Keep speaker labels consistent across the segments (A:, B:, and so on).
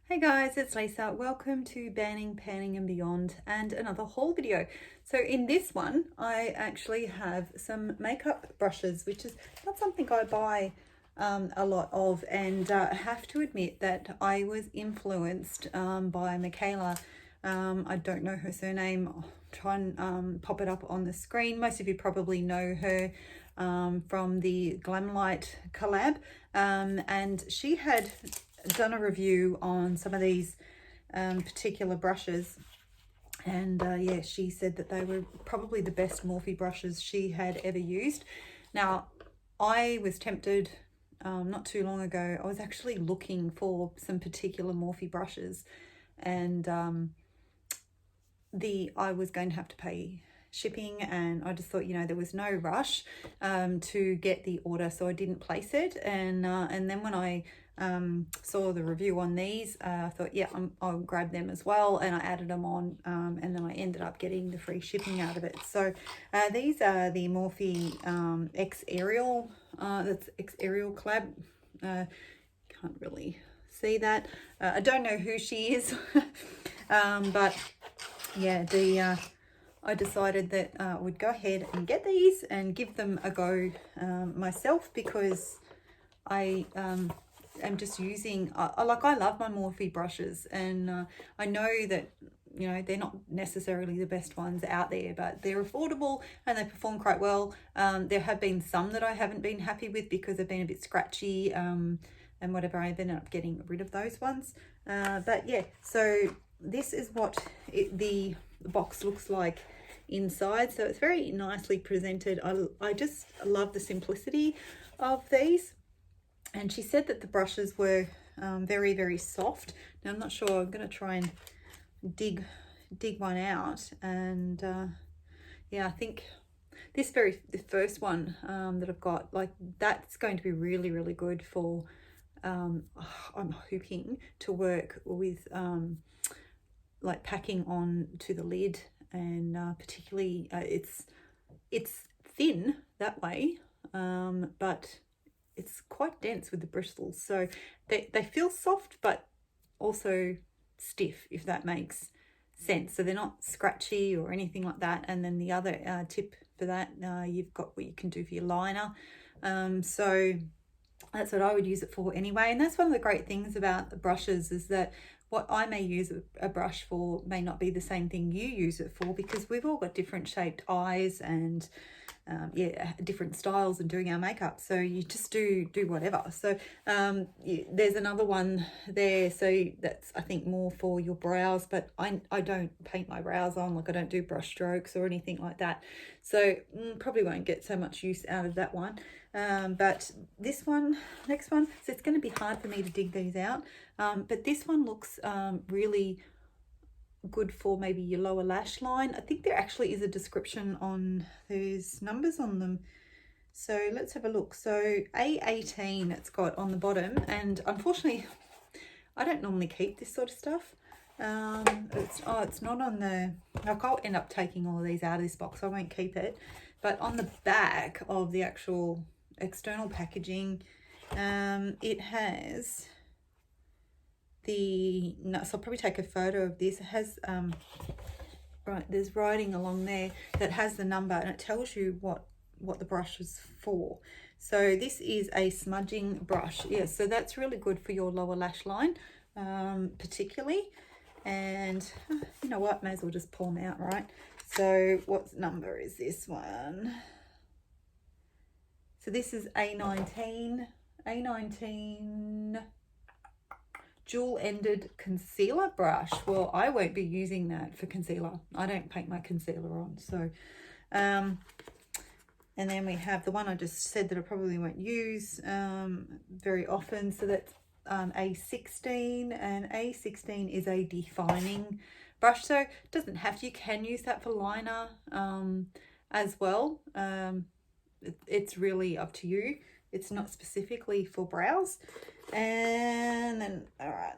A: Hey guys, it's Lisa. Welcome to Banning, Panning and Beyond and another haul video. So in this one, I actually have some makeup brushes, which is not something I buy a lot of, and I have to admit that I was influenced by Michaela. I don't know her surname. I'll try and pop it up on the screen. Most of you probably know her from the Glamlight collab, and she had done a review on some of these particular brushes, and yeah, she said that they were probably the best Morphe brushes she had ever used. Now, I was tempted not too long ago. I was actually looking for some particular Morphe brushes, and I was going to have to pay shipping, and I just thought, you know, there was no rush to get the order, so I didn't place it. And then when I saw the review on these, I thought, yeah, I'll grab them as well, and I added them on, and then I ended up getting the free shipping out of it. So these are the Morphe XAerial, that's XAerial collab. Can't really see that. I don't know who she is, but yeah, I decided that I would go ahead and get these and give them a go myself, because I am just using, I love my Morphe brushes, and I know that, you know, they're not necessarily the best ones out there, but they're affordable and they perform quite well. There have been some that I haven't been happy with because they've been a bit scratchy and whatever. I've ended up getting rid of those ones. But yeah, so this is what the box looks like inside. So it's very nicely presented. I just love the simplicity of these. And she said that the brushes were very, very soft. Now, I'm not sure. I'm going to try and dig one out. And yeah, I think the first one that I've got, like, that's going to be really, really good for, I'm hoping to work with like packing on to the lid, and particularly it's thin that way, but it's quite dense with the bristles, so they feel soft but also stiff, if that makes sense. So they're not scratchy or anything like that. And then the other tip for that, you've got what you can do for your liner. So that's what I would use it for anyway. And that's one of the great things about the brushes, is that what I may use a brush for may not be the same thing you use it for, because we've all got different shaped eyes and yeah, different styles in doing our makeup. So you just do whatever. So there's another one there. So that's, I think, more for your brows, but I don't paint my brows on, like I don't do brush strokes or anything like that. So probably won't get so much use out of that one. But this one, next one, so it's going to be hard for me to dig these out. But this one looks really good for maybe your lower lash line. I think there actually is a description on, there's numbers on them. So let's have a look. So A18 it's got on the bottom, and unfortunately I don't normally keep this sort of stuff. It's not on the, like, I'll end up taking all of these out of this box. I won't keep it. But on the back of the actual external packaging, it has so I'll probably take a photo of this. It has right, there's writing along there that has the number, and it tells you what the brush is for. So this is a smudging brush. Yeah, so that's really good for your lower lash line, particularly. And you know what, may as well just pull them out, right? So what number is this one? So this is A19 dual-ended concealer brush. Well, I won't be using that for concealer. I don't paint my concealer on. So and then we have the one I just said that I probably won't use very often. So that's A16, and A16 is a defining brush. So it doesn't have to, you can use that for liner as well. It's really up to you. It's not specifically for brows. And then, all right,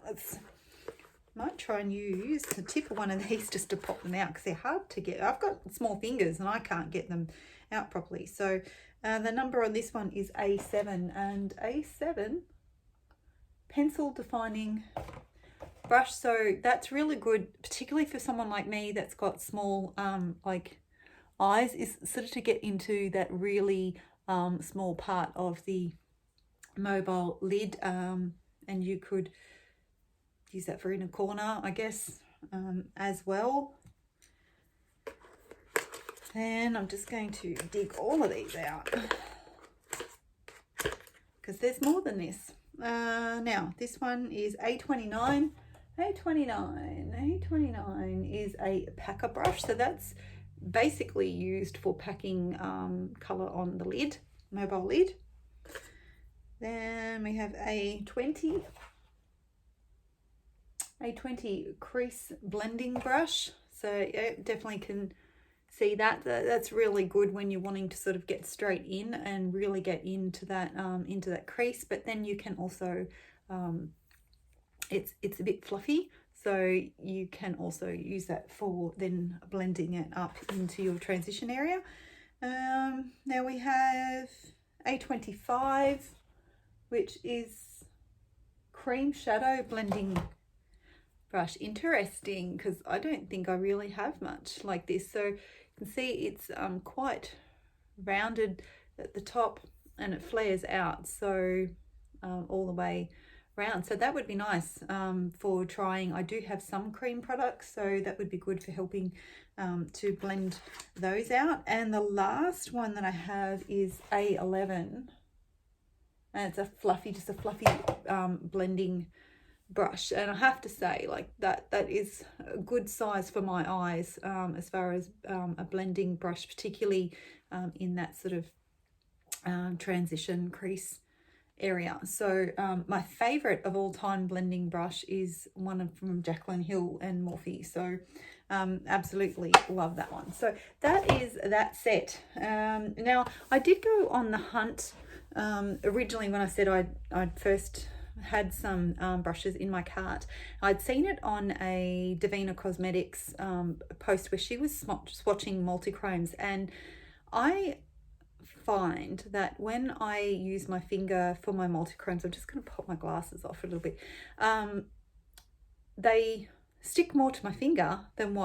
A: might try and use the tip of one of these just to pop them out, because they're hard to get. I've got small fingers and I can't get them out properly. So the number on this one is A7, and A7 pencil defining brush. So that's really good, particularly for someone like me that's got small like eyes, is sort of to get into that really small part of the mobile lid, and you could use that for inner corner, I guess, as well. And I'm just going to dig all of these out because there's more than this. Now this one is A29. A29 is a packer brush, so that's basically used for packing colour on the lid, mobile lid. Then we have A20 crease blending brush. So yeah, definitely can see that. That's really good when you're wanting to sort of get straight in and really get into that crease. But then you can also it's a bit fluffy, so you can also use that for then blending it up into your transition area. Now we have A25, which is cream shadow blending brush. Interesting, because I don't think I really have much like this. So you can see it's quite rounded at the top and it flares out, so all the way round. So that would be nice for trying. I do have some cream products, so that would be good for helping to blend those out. And the last one that I have is A11, and it's a fluffy blending brush, and I have to say, like, that is a good size for my eyes as far as a blending brush, particularly in that sort of transition crease area. So my favorite of all time blending brush is one from Jaclyn Hill and Morphe. So absolutely love that one. So that is that set. Now I did go on the hunt originally when I said I'd first had some brushes in my cart. I'd seen it on a Davina Cosmetics post where she was swatching multi-chromes, and I find that when I use my finger for my multi-chromes, I'm just going to pop my glasses off a little bit, they stick more to my finger than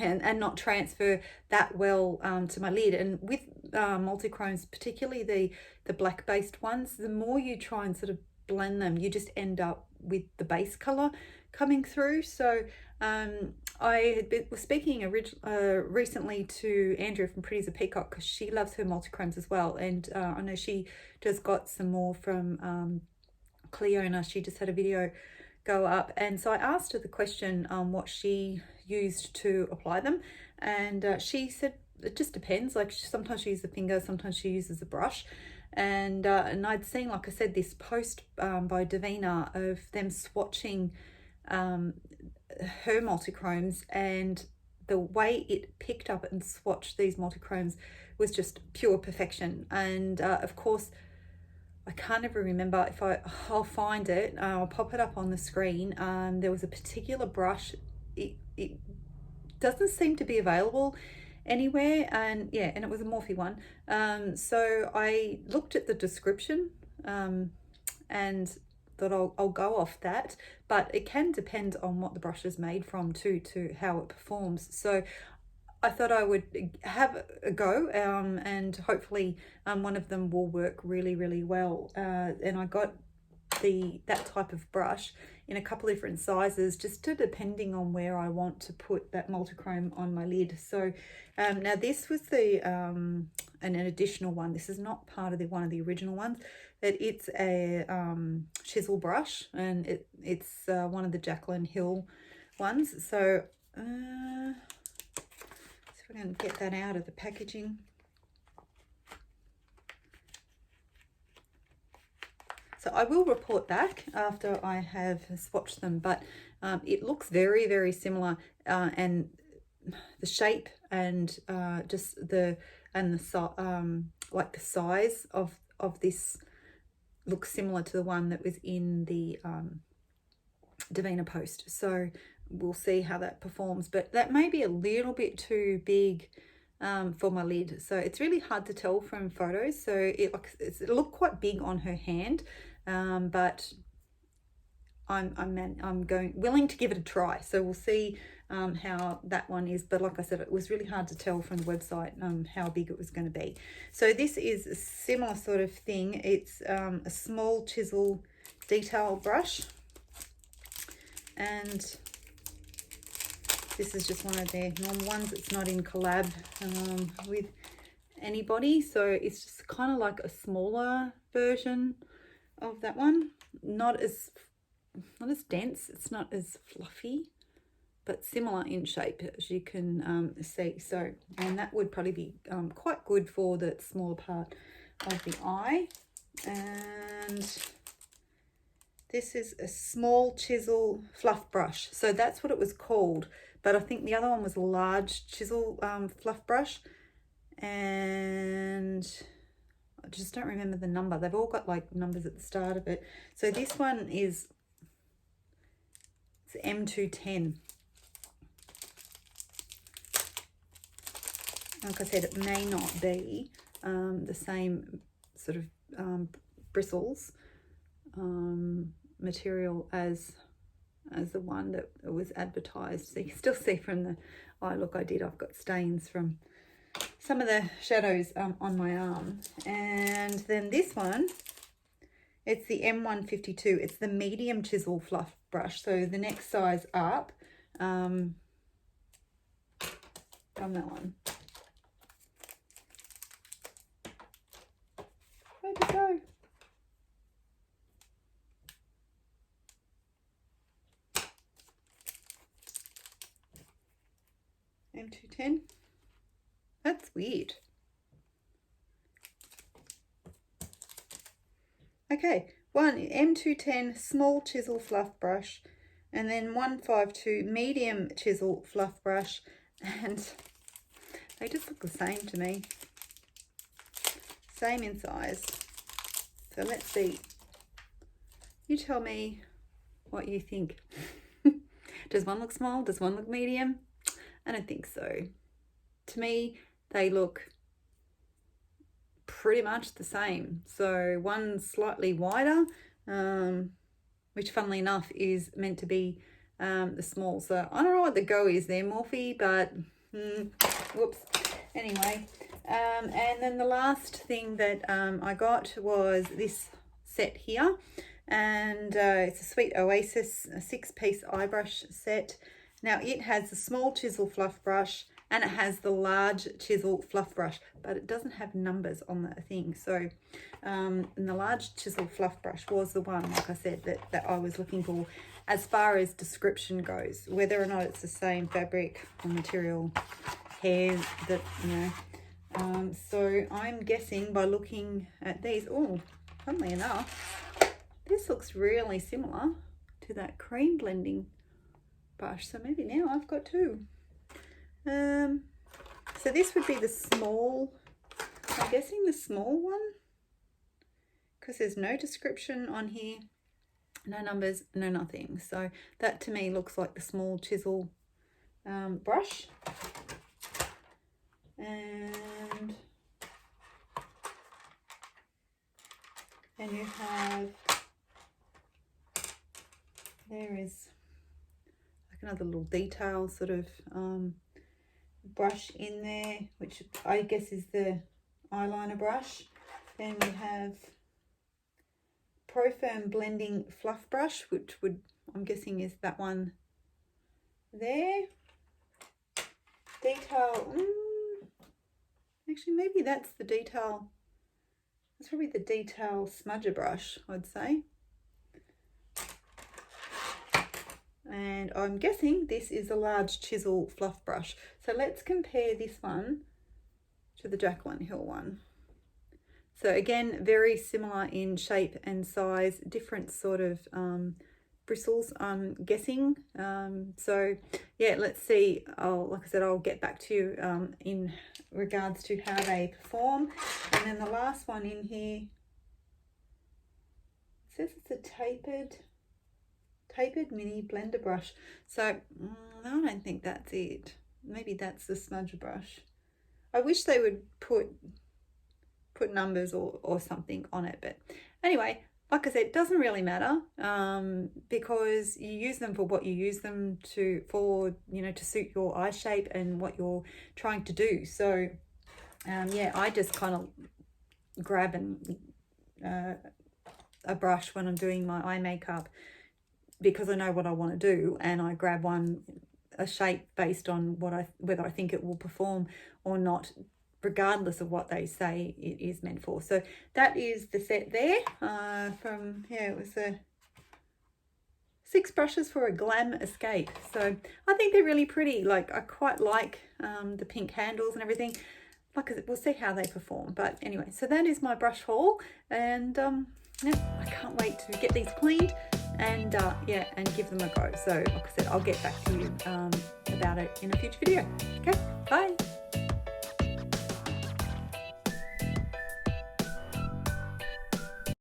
A: and not transfer that well to my lid. And with multi-chromes, particularly the black based ones, the more you try and sort of blend them, you just end up with the base color coming through. So I was speaking recently to Andrea from Pretty as a Peacock, because she loves her multi-chromes as well, and I know she just got some more from Cleona. She just had a video go up, and so I asked her the question what she used to apply them, and she said it just depends. Like, sometimes she uses the finger, sometimes she uses a brush. And I'd seen, like I said, this post by Davina of them swatching her multi-chromes, and the way it picked up and swatched these multi-chromes was just pure perfection. And of course, I can't ever remember if I'll find it. I'll pop it up on the screen. There was a particular brush. It doesn't seem to be available anywhere, and yeah, and it was a Morphe one. So I looked at the description and thought I'll go off that, but it can depend on what the brush is made from too, to how it performs. So I thought I would have a go, and hopefully one of them will work really, really well. And I got that type of brush in a couple of different sizes, just depending on where I want to put that multi-chrome on my lid. So now this was an additional one. This is not part of one of the original ones, but it's a chisel brush, and it's one of the Jaclyn Hill ones. So we're going to get that out of the packaging. So I will report back after I have swatched them, but it looks very, very similar, and the shape and just like the size of this looks similar to the one that was in the Davina post. So we'll see how that performs, but that may be a little bit too big for my lid, so it's really hard to tell from photos. So it looked quite big on her hand, but I'm willing to give it a try. So we'll see how that one is. But like I said, it was really hard to tell from the website how big it was going to be. So this is a similar sort of thing. It's a small chisel detail brush, and this is just one of their normal ones. It's not in collab with anybody, so it's just kind of like a smaller version of that one. Not as dense, it's not as fluffy, but similar in shape, as you can see. So, and that would probably be quite good for the smaller part of the eye. And this is a small chisel fluff brush, so that's what it was called, but I think the other one was a large chisel fluff brush, and I just don't remember the number. They've all got like numbers at the start of it. So this one is, it's M210. Like I said, it may not be the same sort of bristles material as the one that was advertised. So you can still see from the eye look I did, I've got stains from some of the shadows on my arm. And then this one, it's the M152. It's the medium chisel fluff brush, so the next size up from that one. Where'd it go? M210. That's weird. Okay, one M210 small chisel fluff brush, and then 152 medium chisel fluff brush, and they just look the same to me. Same in size. So let's see. You tell me what you think. Does one look small? Does one look medium? I don't think so. To me, they look pretty much the same. So one's slightly wider, which funnily enough is meant to be the small. So I don't know what the go is there, Morphe, but whoops. Anyway, and then the last thing that I got was this set here, and it's a Sweet Oasis, a 6-piece eye brush set. Now it has the small chisel fluff brush and it has the large chisel fluff brush, but it doesn't have numbers on the thing. So and the large chisel fluff brush was the one, like I said, that I was looking for as far as description goes, whether or not it's the same fabric or material, hair, that, you know. So I'm guessing by looking at these, oh, funnily enough, this looks really similar to that cream blending brush. So maybe now I've got two. So this would be the small, I'm guessing the small one, because there's no description on here, no numbers, no nothing. So that to me looks like the small chisel brush. And then you have, there is like another little detail sort of brush in there, which I guess is the eyeliner brush. Then we have Pro Firm Blending Fluff Brush, which would, I'm guessing, is that one there. Detail, actually maybe that's the detail, that's probably the detail smudger brush, I'd say. And I'm guessing this is a large chisel fluff brush. So let's compare this one to the Jaclyn Hill one. So again, very similar in shape and size, different sort of bristles, I'm guessing. So yeah, let's see. Like I said, I'll get back to you in regards to how they perform. And then the last one in here, it says it's a tapered mini blender brush. So I don't think that's it. Maybe that's the smudge brush. I wish they would put numbers or something on it, but anyway, like I said, it doesn't really matter because you use them for what you use them for, you know, to suit your eye shape and what you're trying to do. So yeah, I just kind of grab a brush when I'm doing my eye makeup because I know what I want to do, and I grab a shape based on whether I think it will perform or not, regardless of what they say it is meant for. So that is the set there from, yeah, it was 6 brushes for a glam escape. So I think they're really pretty. Like, I quite like the pink handles and everything. Like, we'll see how they perform. But anyway, so that is my brush haul, and yeah, I can't wait to get these cleaned and yeah, and give them a go. So like I said, I'll get back to you about it in a future video. Okay, bye.